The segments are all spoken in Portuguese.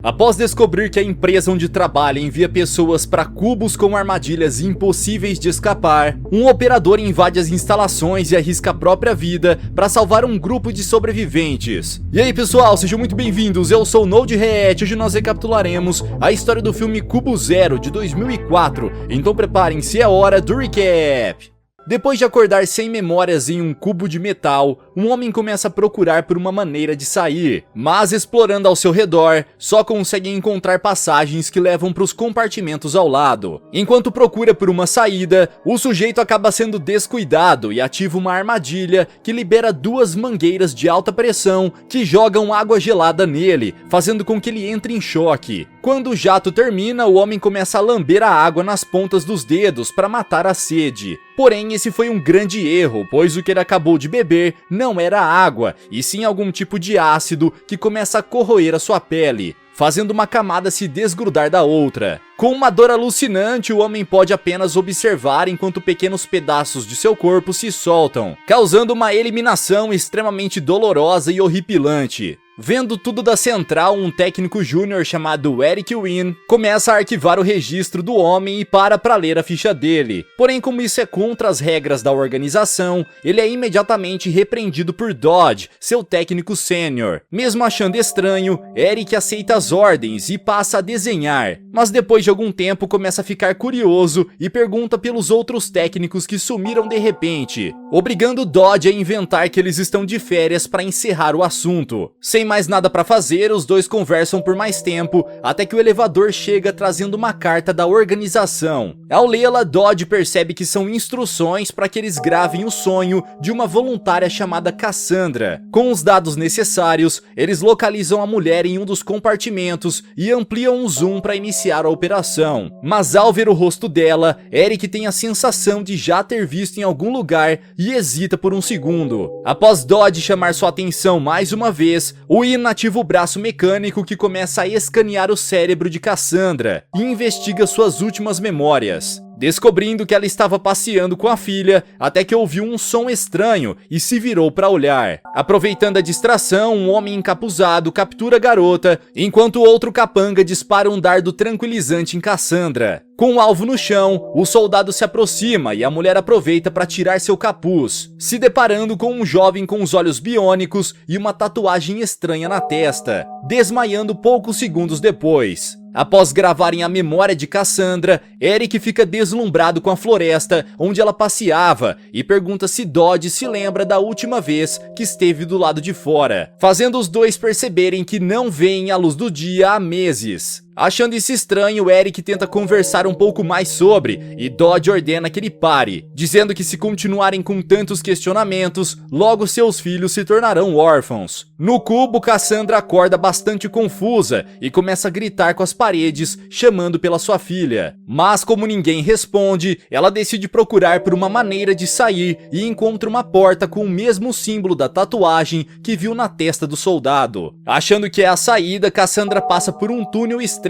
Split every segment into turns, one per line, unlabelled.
Após descobrir que a empresa onde trabalha envia pessoas para cubos com armadilhas impossíveis de escapar, um operador invade as instalações e arrisca a própria vida para salvar um grupo de sobreviventes. E aí pessoal, sejam muito bem-vindos, eu sou o Node React. Hoje nós recapitularemos a história do filme Cubo Zero de 2004, então preparem-se, é hora do recap! Depois de acordar sem memórias em um cubo de metal, um homem começa a procurar por uma maneira de sair, mas explorando ao seu redor, só consegue encontrar passagens que levam para os compartimentos ao lado. Enquanto procura por uma saída, o sujeito acaba sendo descuidado e ativa uma armadilha que libera duas mangueiras de alta pressão que jogam água gelada nele, fazendo com que ele entre em choque. Quando o jato termina, o homem começa a lamber a água nas pontas dos dedos para matar a sede. Porém, esse foi um grande erro, pois o que ele acabou de beber não era água, e sim algum tipo de ácido que começa a corroer a sua pele, fazendo uma camada se desgrudar da outra. Com uma dor alucinante, o homem pode apenas observar enquanto pequenos pedaços de seu corpo se soltam, causando uma eliminação extremamente dolorosa e horripilante. Vendo tudo da central, um técnico júnior chamado Eric Wynn começa a arquivar o registro do homem e para ler a ficha dele. Porém, como isso é contra as regras da organização, ele é imediatamente repreendido por Dodge, seu técnico sênior. Mesmo achando estranho, Eric aceita as ordens e passa a desenhar, mas depois de algum tempo começa a ficar curioso e pergunta pelos outros técnicos que sumiram de repente, obrigando Dodge a inventar que eles estão de férias para encerrar o assunto. Sem mais nada para fazer, os dois conversam por mais tempo, até que o elevador chega trazendo uma carta da organização. Ao lê-la, Dodge percebe que são instruções para que eles gravem o sonho de uma voluntária chamada Cassandra. Com os dados necessários, eles localizam a mulher em um dos compartimentos e ampliam o zoom para iniciar a operação. Mas ao ver o rosto dela, Eric tem a sensação de já ter visto em algum lugar e hesita por um segundo. Após Dodge chamar sua atenção mais uma vez, o Wynn ativa o braço mecânico que começa a escanear o cérebro de Cassandra e investiga suas últimas memórias, descobrindo que ela estava passeando com a filha até que ouviu um som estranho e se virou para olhar. Aproveitando a distração, um homem encapuzado captura a garota, enquanto outro capanga dispara um dardo tranquilizante em Cassandra. Com o alvo no chão, o soldado se aproxima e a mulher aproveita para tirar seu capuz, se deparando com um jovem com os olhos biônicos e uma tatuagem estranha na testa, desmaiando poucos segundos depois. Após gravarem a memória de Cassandra, Eric fica deslumbrado com a floresta onde ela passeava e pergunta se Dodge se lembra da última vez que esteve do lado de fora, fazendo os dois perceberem que não veem a luz do dia há meses. Achando isso estranho, Eric tenta conversar um pouco mais sobre e Dodge ordena que ele pare, dizendo que se continuarem com tantos questionamentos, logo seus filhos se tornarão órfãos. No cubo, Cassandra acorda bastante confusa e começa a gritar com as paredes, chamando pela sua filha. Mas como ninguém responde, ela decide procurar por uma maneira de sair e encontra uma porta com o mesmo símbolo da tatuagem que viu na testa do soldado. Achando que é a saída, Cassandra passa por um túnel estreito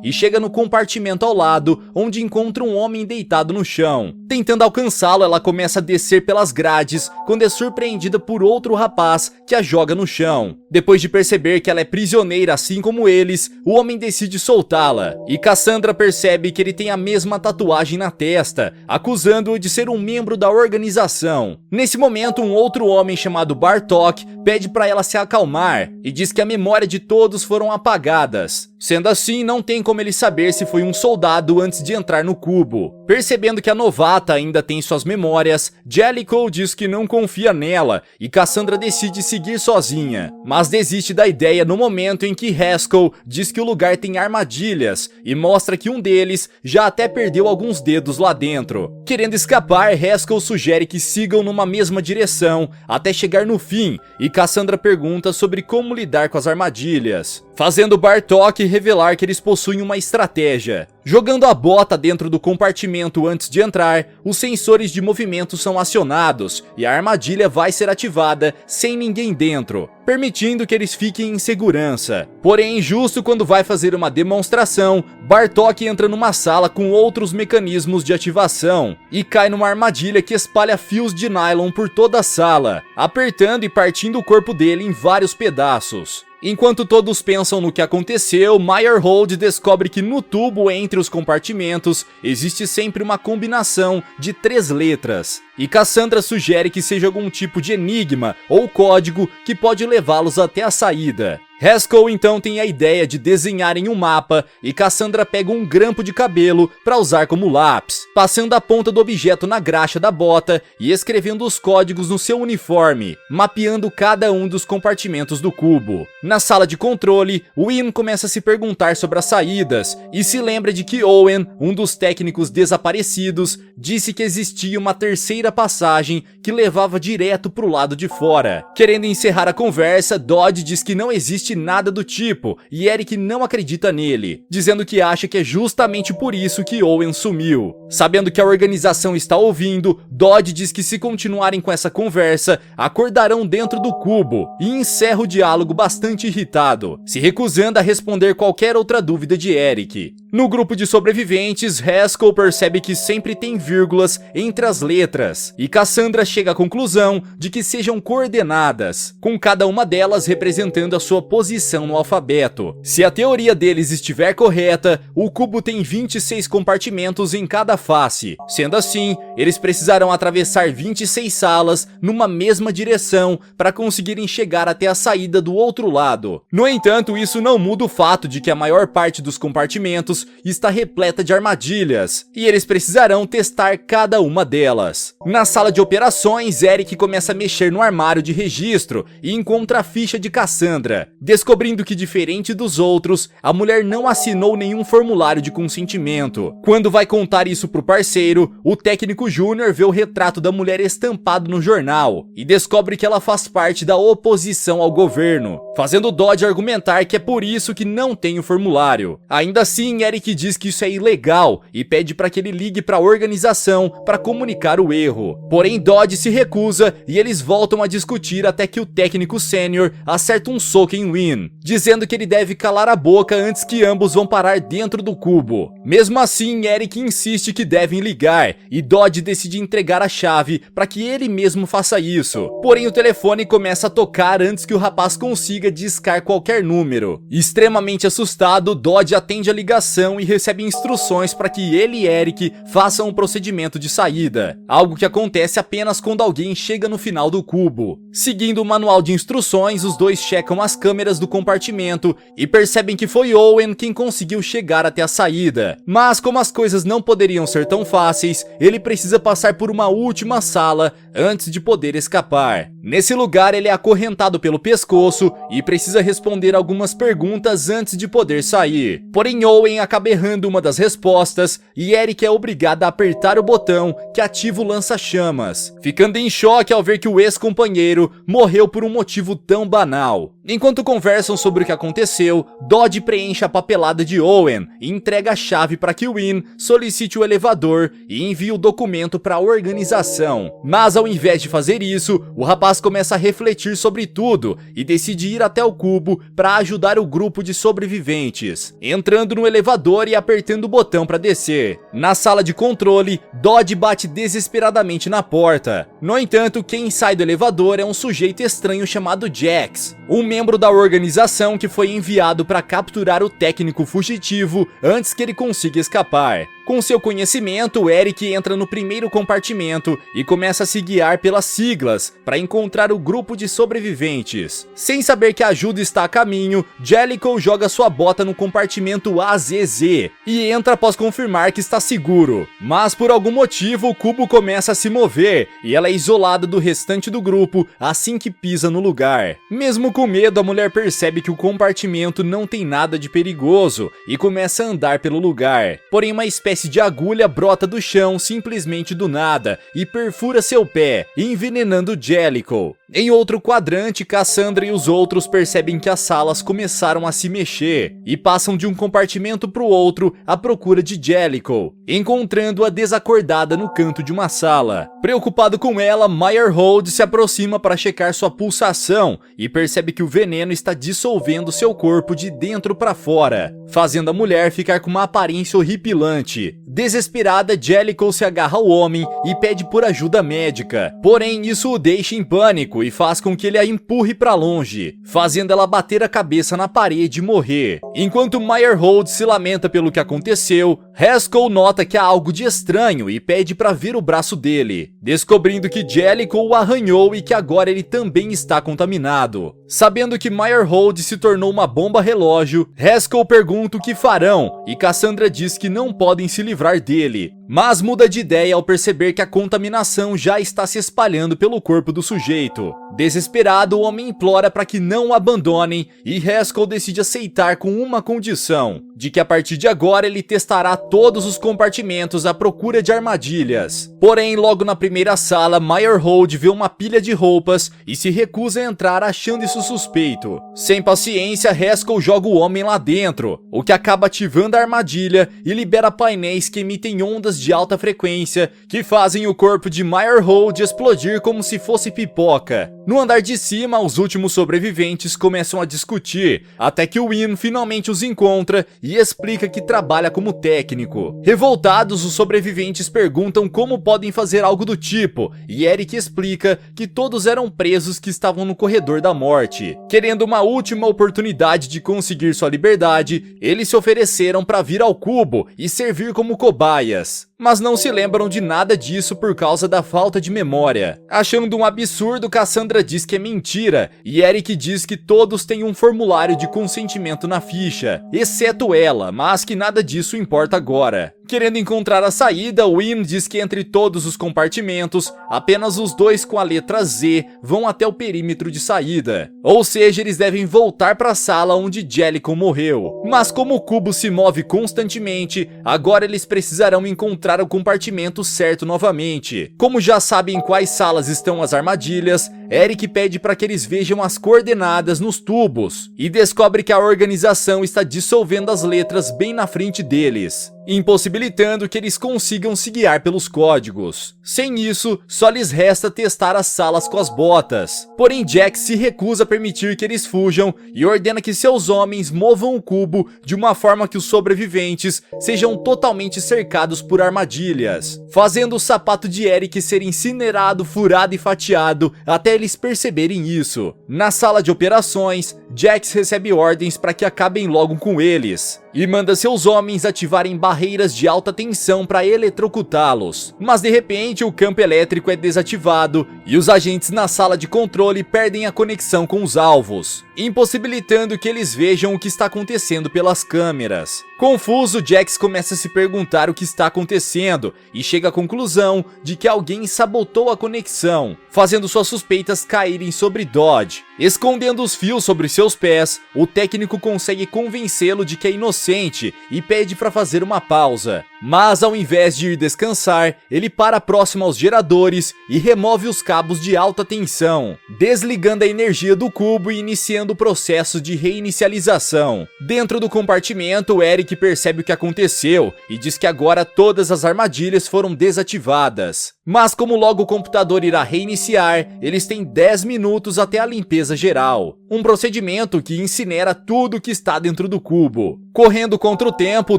e chega no compartimento ao lado, onde encontra um homem deitado no chão. Tentando alcançá-lo, ela começa a descer pelas grades, quando é surpreendida por outro rapaz que a joga no chão. Depois de perceber que ela é prisioneira assim como eles, o homem decide soltá-la, e Cassandra percebe que ele tem a mesma tatuagem na testa, acusando-o de ser um membro da organização. Nesse momento, um outro homem chamado Bartok pede para ela se acalmar e diz que a memória de todos foram apagadas. Sendo assim, não tem como ele saber se foi um soldado antes de entrar no cubo. Percebendo que a novata ainda tem suas memórias, Jellicoe diz que não confia nela e Cassandra decide seguir sozinha, mas desiste da ideia no momento em que Haskell diz que o lugar tem armadilhas e mostra que um deles já até perdeu alguns dedos lá dentro. Querendo escapar, Haskell sugere que sigam numa mesma direção até chegar no fim e Cassandra pergunta sobre como lidar com as armadilhas, fazendo Bartok revelar que eles possuem uma estratégia. Jogando a bota dentro do compartimento antes de entrar, os sensores de movimento são acionados e a armadilha vai ser ativada sem ninguém dentro, permitindo que eles fiquem em segurança. Porém, justo quando vai fazer uma demonstração, Bartok entra numa sala com outros mecanismos de ativação e cai numa armadilha que espalha fios de nylon por toda a sala, apertando e partindo o corpo dele em vários pedaços. Enquanto todos pensam no que aconteceu, Meyerhold descobre que no tubo entre os compartimentos existe sempre uma combinação de 3 letras. E Cassandra sugere que seja algum tipo de enigma ou código que pode levá-los até a saída. Haskell então tem a ideia de desenharem um mapa e Cassandra pega um grampo de cabelo para usar como lápis, passando a ponta do objeto na graxa da bota e escrevendo os códigos no seu uniforme, mapeando cada um dos compartimentos do cubo. Na sala de controle, Wynn começa a se perguntar sobre as saídas e se lembra de que Owen, um dos técnicos desaparecidos, disse que existia uma terceira passagem que levava direto para o lado de fora. Querendo encerrar a conversa, Dodge diz que não existe nada do tipo e Eric não acredita nele, dizendo que acha que é justamente por isso que Owen sumiu. Sabendo que a organização está ouvindo, Dodge diz que se continuarem com essa conversa, acordarão dentro do cubo e encerra o diálogo bastante irritado, se recusando a responder qualquer outra dúvida de Eric. No grupo de sobreviventes, Haskell percebe que sempre tem vírgulas entre as letras, e Cassandra chega à conclusão de que sejam coordenadas, com cada uma delas representando a sua posição no alfabeto. Se a teoria deles estiver correta, o cubo tem 26 compartimentos em cada face. Sendo assim, eles precisarão atravessar 26 salas numa mesma direção para conseguirem chegar até a saída do outro lado. No entanto, isso não muda o fato de que a maior parte dos compartimentos está repleta de armadilhas, e eles precisarão testar cada uma delas. Na sala de operações, Eric começa a mexer no armário de registro e encontra a ficha de Cassandra, descobrindo que, diferente dos outros, a mulher não assinou nenhum formulário de consentimento. Quando vai contar isso pro parceiro, o técnico Júnior vê o retrato da mulher estampado no jornal e descobre que ela faz parte da oposição ao governo, fazendo Dodge argumentar que é por isso que não tem o formulário. Ainda assim, Eric diz que isso é ilegal e pede para que ele ligue para a organização para comunicar o erro. Porém, Dodge se recusa e eles voltam a discutir até que o técnico sênior acerta um soco em Wynn, dizendo que ele deve calar a boca antes que ambos vão parar dentro do cubo. Mesmo assim, Eric insiste que devem ligar e Dodge decide entregar a chave para que ele mesmo faça isso. Porém, o telefone começa a tocar antes que o rapaz consiga discar qualquer número. Extremamente assustado, Dodge atende a ligação e recebe instruções para que ele e Eric façam um procedimento de saída, algo que acontece apenas quando alguém chega no final do cubo. Seguindo o manual de instruções, os dois checam as câmeras do compartimento e percebem que foi Owen quem conseguiu chegar até a saída. Mas como as coisas não poderiam ser tão fáceis, ele precisa passar por uma última sala antes de poder escapar. Nesse lugar, ele é acorrentado pelo pescoço e precisa responder algumas perguntas antes de poder sair. Porém, Owen acaba errando uma das respostas e Eric é obrigado a apertar o botão que ativa o lança-chamas, ficando em choque ao ver que o ex-companheiro morreu por um motivo tão banal. Enquanto conversam sobre o que aconteceu, Dodge preenche a papelada de Owen e entrega a chave para que Wynn solicite o elevador e envie o documento para a organização. Mas ao invés de fazer isso, o rapaz começa a refletir sobre tudo e decide ir até o cubo para ajudar o grupo de sobreviventes, entrando no elevador e apertando o botão para descer. Na sala de controle, Dodge bate desesperadamente na porta. No entanto, quem sai do elevador é um sujeito estranho chamado Jax, um membro da organização que foi enviado para capturar o técnico fugitivo antes que ele consiga escapar. Com seu conhecimento, Eric entra no primeiro compartimento e começa a se guiar pelas siglas para encontrar o grupo de sobreviventes. Sem saber que a ajuda está a caminho, Jellicoe joga sua bota no compartimento AZZ e entra após confirmar que está seguro. Mas por algum motivo o cubo começa a se mover e ela é isolada do restante do grupo assim que pisa no lugar. Mesmo com medo, a mulher percebe que o compartimento não tem nada de perigoso e começa a andar pelo lugar. Porém, uma espécie de agulha brota do chão simplesmente do nada e perfura seu pé, envenenando Jellicoe. Em outro quadrante, Cassandra e os outros percebem que as salas começaram a se mexer e passam de um compartimento para o outro à procura de Jellicoe, encontrando-a desacordada no canto de uma sala. Preocupado com ela, Meyerhold se aproxima para checar sua pulsação e percebe que o veneno está dissolvendo seu corpo de dentro para fora, fazendo a mulher ficar com uma aparência horripilante. Desesperada, Jellicoe se agarra ao homem e pede por ajuda médica. Porém, isso o deixa em pânico e faz com que ele a empurre para longe, fazendo ela bater a cabeça na parede e morrer. Enquanto Meyerhold se lamenta pelo que aconteceu, Haskell nota que há algo de estranho e pede para ver o braço dele, descobrindo que Jellicoe o arranhou e que agora ele também está contaminado. Sabendo que Meyerhold se tornou uma bomba relógio, Haskell pergunta o que farão e Cassandra diz que não podem se livrar dele, mas muda de ideia ao perceber que a contaminação já está se espalhando pelo corpo do sujeito. Desesperado, o homem implora para que não o abandonem e Haskell decide aceitar com uma condição, de que a partir de agora ele testará todos os compartimentos à procura de armadilhas. Porém, logo na primeira sala, Meyerhold vê uma pilha de roupas e se recusa a entrar achando isso suspeito. Sem paciência, Haskell joga o homem lá dentro, o que acaba ativando a armadilha e libera painéis que emitem ondas de alta frequência que fazem o corpo de Meyerhold explodir como se fosse pipoca. No andar de cima, os últimos sobreviventes começam a discutir, até que Wynn finalmente os encontra e explica que trabalha como técnico. Revoltados, os sobreviventes perguntam como podem fazer algo do tipo, e Eric explica que todos eram presos que estavam no corredor da morte. Querendo uma última oportunidade de conseguir sua liberdade, eles se ofereceram para vir ao cubo e servir como cobaias. Mas não se lembram de nada disso por causa da falta de memória. Achando um absurdo, Cassandra diz que é mentira, e Eric diz que todos têm um formulário de consentimento na ficha, exceto ela, mas que nada disso importa agora. Querendo encontrar a saída, Wynn diz que entre todos os compartimentos, apenas os dois com a letra Z vão até o perímetro de saída. Ou seja, eles devem voltar para a sala onde Jellicoe morreu. Mas como o cubo se move constantemente, agora eles precisarão encontrar o compartimento certo novamente. Como já sabem quais salas estão as armadilhas, Eric pede para que eles vejam as coordenadas nos tubos e descobre que a organização está dissolvendo as letras bem na frente deles, impossibilitando que eles consigam se guiar pelos códigos. Sem isso, só lhes resta testar as salas com as botas. Porém, Jack se recusa a permitir que eles fujam e ordena que seus homens movam o cubo de uma forma que os sobreviventes sejam totalmente cercados por armadilhas, fazendo o sapato de Eric ser incinerado, furado e fatiado até eles perceberem isso. Na sala de operações, Jax recebe ordens para que acabem logo com eles e manda seus homens ativarem barreiras de alta tensão para eletrocutá-los. Mas de repente o campo elétrico é desativado e os agentes na sala de controle perdem a conexão com os alvos, impossibilitando que eles vejam o que está acontecendo pelas câmeras. Confuso, Jax começa a se perguntar o que está acontecendo e chega à conclusão de que alguém sabotou a conexão, fazendo suas suspeitas caírem sobre Dodge. Escondendo os fios sobre seus pés, o técnico consegue convencê-lo de que é inocente e pede para fazer uma pausa. Mas ao invés de ir descansar, ele para próximo aos geradores e remove os cabos de alta tensão, desligando a energia do cubo e iniciando o processo de reinicialização. Dentro do compartimento, Eric percebe o que aconteceu e diz que agora todas as armadilhas foram desativadas. Mas como logo o computador irá reiniciar, eles têm 10 minutos até a limpeza geral, um procedimento que incinera tudo que está dentro do cubo. Correndo contra o tempo, o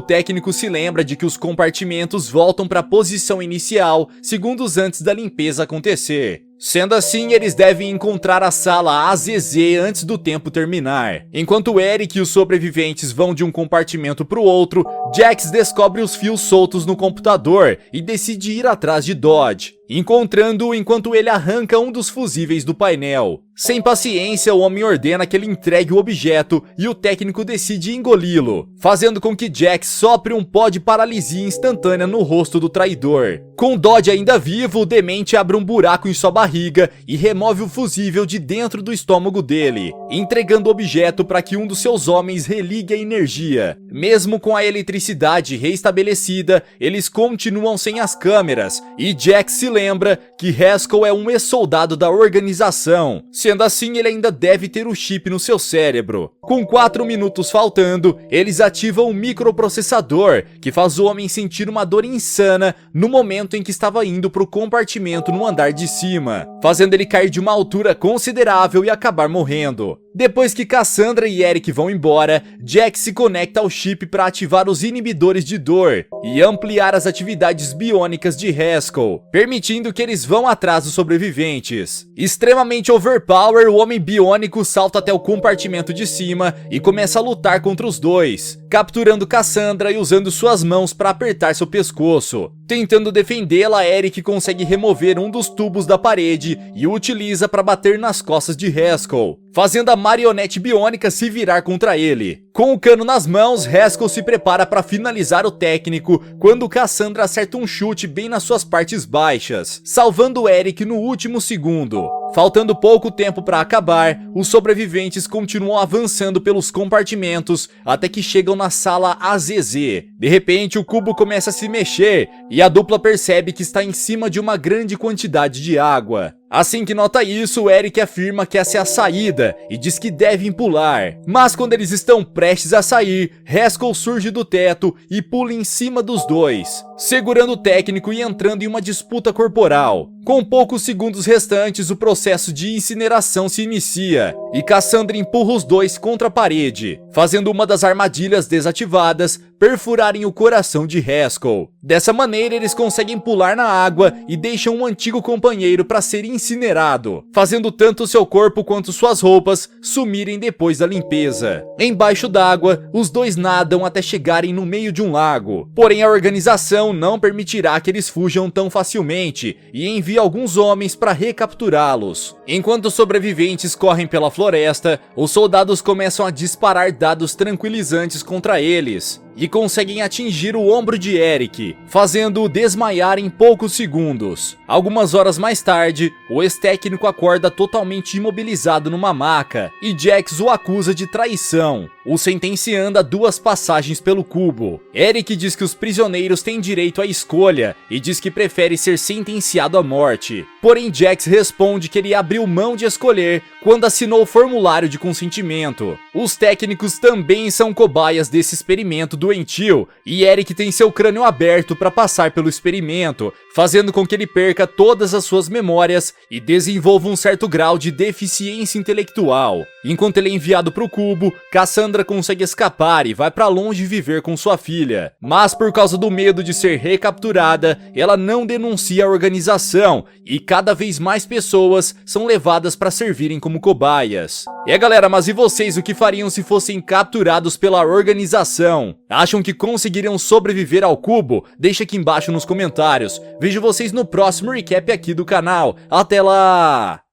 técnico se lembra de que os compartimentos voltam para a posição inicial segundos antes da limpeza acontecer. Sendo assim, eles devem encontrar a sala AZZ antes do tempo terminar. Enquanto Eric e os sobreviventes vão de um compartimento para o outro, Jax descobre os fios soltos no computador e decide ir atrás de Dodge, encontrando-o enquanto ele arranca um dos fusíveis do painel. Sem paciência, o homem ordena que ele entregue o objeto e o técnico decide engoli-lo, fazendo com que Jax sopre um pó de paralisia instantânea no rosto do traidor. Com Dodge ainda vivo, o demente abre um buraco em sua barriga e remove o fusível de dentro do estômago dele, entregando o objeto para que um dos seus homens religue a energia. Mesmo com a eletricidade reestabelecida, eles continuam sem as câmeras e Jax se lembra que Haskell é um ex-soldado da organização. Sendo assim, ele ainda deve ter o chip no seu cérebro. Com 4 minutos faltando, eles ativam um microprocessador que faz o homem sentir uma dor insana no momento em que estava indo para o compartimento no andar de cima, fazendo ele cair de uma altura considerável e acabar morrendo. Depois que Cassandra e Eric vão embora, Jack se conecta ao chip para ativar os inibidores de dor e ampliar as atividades biônicas de Haskell, permitindo que eles vão atrás dos sobreviventes. Extremamente overpower, o homem biônico salta até o compartimento de cima e começa a lutar contra os dois, capturando Cassandra e usando suas mãos para apertar seu pescoço. Tentando defendê-la, Eric consegue remover um dos tubos da parede e o utiliza para bater nas costas de Haskell, fazendo a marionete biônica se virar contra ele. Com o cano nas mãos, Haskell se prepara para finalizar o técnico quando Cassandra acerta um chute bem nas suas partes baixas, salvando Eric no último segundo. Faltando pouco tempo para acabar, os sobreviventes continuam avançando pelos compartimentos até que chegam na sala AZZ. De repente, o cubo começa a se mexer e a dupla percebe que está em cima de uma grande quantidade de água. Assim que nota isso, Eric afirma que essa é a saída e diz que devem pular. Mas quando eles estão prestes a sair, Haskell surge do teto e pula em cima dos dois, segurando o técnico e entrando em uma disputa corporal. Com poucos segundos restantes, o processo de incineração se inicia e Cassandra empurra os dois contra a parede, fazendo uma das armadilhas desativadas perfurarem o coração de Haskell. Dessa maneira, eles conseguem pular na água e deixam um antigo companheiro para ser incinerado, fazendo tanto seu corpo quanto suas roupas sumirem depois da limpeza. Embaixo d'água, os dois nadam até chegarem no meio de um lago. Porém, a organização não permitirá que eles fujam tão facilmente e envia alguns homens para recapturá-los. Enquanto os sobreviventes correm pela floresta, os soldados começam a disparar dados tranquilizantes contra eles e conseguem atingir o ombro de Eric, fazendo-o desmaiar em poucos segundos. Algumas horas mais tarde, o ex-técnico acorda totalmente imobilizado numa maca e Jax o acusa de traição, o sentenciando a 2 passagens pelo cubo. Eric diz que os prisioneiros têm direito à escolha e diz que prefere ser sentenciado à morte. Porém, Jax responde que ele abriu mão de escolher quando assinou o formulário de consentimento. Os técnicos também são cobaias desse experimento doentio e Eric tem seu crânio aberto para passar pelo experimento, fazendo com que ele perca todas as suas memórias e desenvolva um certo grau de deficiência intelectual. Enquanto ele é enviado para o cubo, Cassandra consegue escapar e vai para longe viver com sua filha. Mas por causa do medo de ser recapturada, ela não denuncia a organização e cada vez mais pessoas são levadas para servirem como cobaias. Galera, mas e vocês, o que fariam se fossem capturados pela organização? Acham que conseguiriam sobreviver ao cubo? Deixa aqui embaixo nos comentários. Vejo vocês no próximo recap aqui do canal. Até lá!